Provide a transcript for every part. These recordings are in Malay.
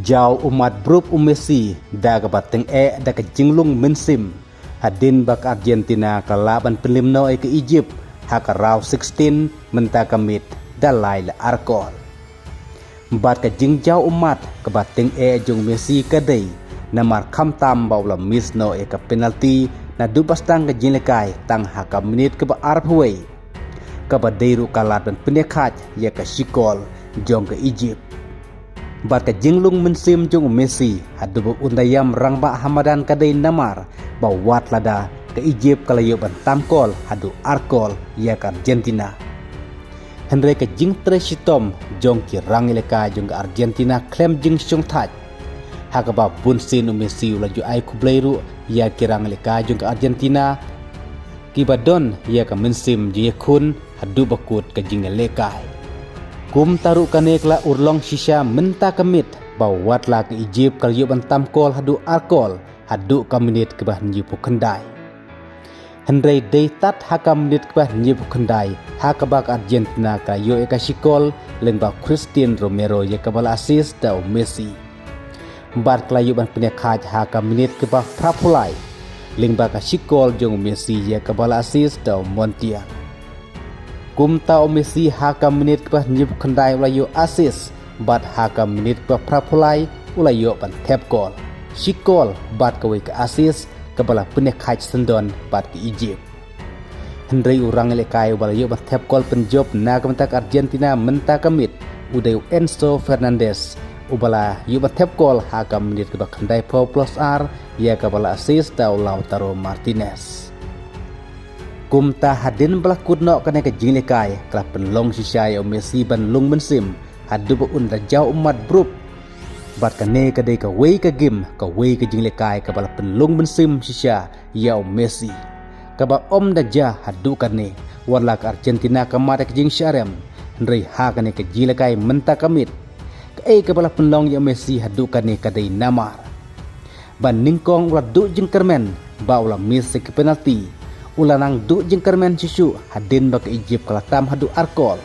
Jau umat grup Messi daga bateng daga jinglung mensim hadin bak Argentina kalaban pelimno ke Egypt haka raw 16 mentakamit dalai la arkol bat ka jingjau umat ke bateng jung Messi kadai namar kamtam bawla misno ke penalti na dubastang ke jinlekai tang haka menit ke ba arpway ke badairu kalaban pendekat ya ke sikol jong ke Egypt bat ka jinglung mensim jong Messi hadubu undayam rangba hamadan kadai namar bawat lada ke Egypt kalayo bantam kol hadu arkol ya ke Argentina Henry ke jing tresitom jong ki rangileka jong ke Argentina klem jing syong taj hakaba bunsin Messi laju ai kubleiru ya ki rangileka jong ke Argentina kibadon ya ke mensim je kun hadu bakut ke jing lekai kum taru kanekla urlong shisha menta kamit bawat la ke Egypt kalayo bantam kol hadu arkol hadu kaminit ke bah nyipu kendai Henry day tat haka menit ke bah nyipu kendai haka bak Argentina kalayo eka sikol lengba Christian Romero ya kabala asis da Messi bar kalayo ban penekaj haka menit ke bah prapulai lengba ka sikol jong Messi ya kabala asis da Montiel kumta Messi haka menit ke bah nyipu kendai ulayo asis bat haka menit ke bah prapulai ulayo ban tap gol sikol bat kawe ke asis kabala penekaj sendon bat ke Egypt Henry urang lekai ulayo ban tap gol penjob na kementak Argentina menta kamit uday Enzo Fernandez ubala yu ban tap gol haka menit ke bah kendai plus R ya kabala asis da Lautaro Martinez kumta hadin belakut no kena ke jinglekai kala penlong sisai Messi ban lung mensim hadu ba unda jau umat brup bat kane kadai ka wei ka game ka wei ke jinglekai ka bala penlung mensim sisa ya Messi ka ba da ja hadu kane warla ka Argentina ka mata ke jing syarem Henry ha kane ke jinglekai menta kamit ka bala penlong ya Messi hadu kane kadai namar ban ningkong radu jing kermen ba ula Messi ke penalti ulanang du jeng kermen susu hadin bak Egypt kalatam hadu arkol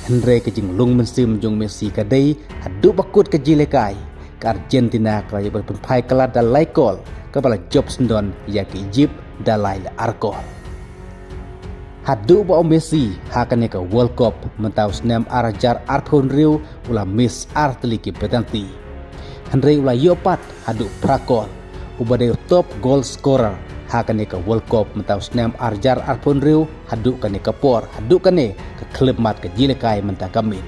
Henry ke jeng lung mensim jong Messi kadai hadu bakut ke jilekai ke Argentina kalayo berpempai kalat dalai kol kepala job sendon ya ke Egypt dalai arkol hadu ba Messi hakane ke World Cup mentau senam arajar arpun riu ula miss arteliki penalti Henry ula yopat hadu prakol ubade top goal scorer hakane ke World Cup mentau senam arjar arpun riu hadu kane ke por hadu kane ke klub mat ke jilekai menta kamit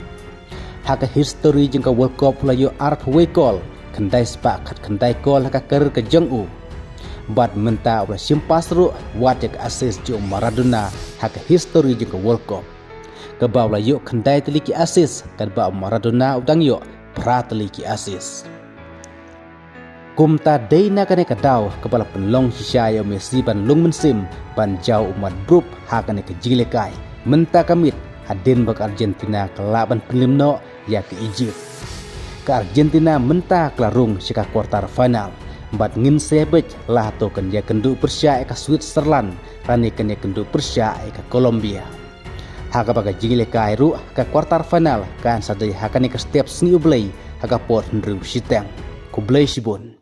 haka history jeng ke World Cup layo arp wekol kendai spak kat kendai kol haka ker ke jeng bat menta ula simpas ru wat ke asis jo Maradona haka history jeng ke World Cup ke ba layo kendai teliki asis kan ba Maradona udang yo pra teliki asis kumta deina kane kadau kepala penlong sisaya Messi ban lung mensim ban jau umat grup hakane ke jilekai menta kamit hadin bak Argentina kelaban pelimno ya ke Egypt ke Argentina menta kelarung sika kuartar final bat ngin sebej lah token ya kendu Persia ke Switzerland rani kene kendu Persia ke Colombia haka bak jilekai ru ke kuartar final kan sadai hakane ke step sni ublay haka pot ndru siteng kublay sibun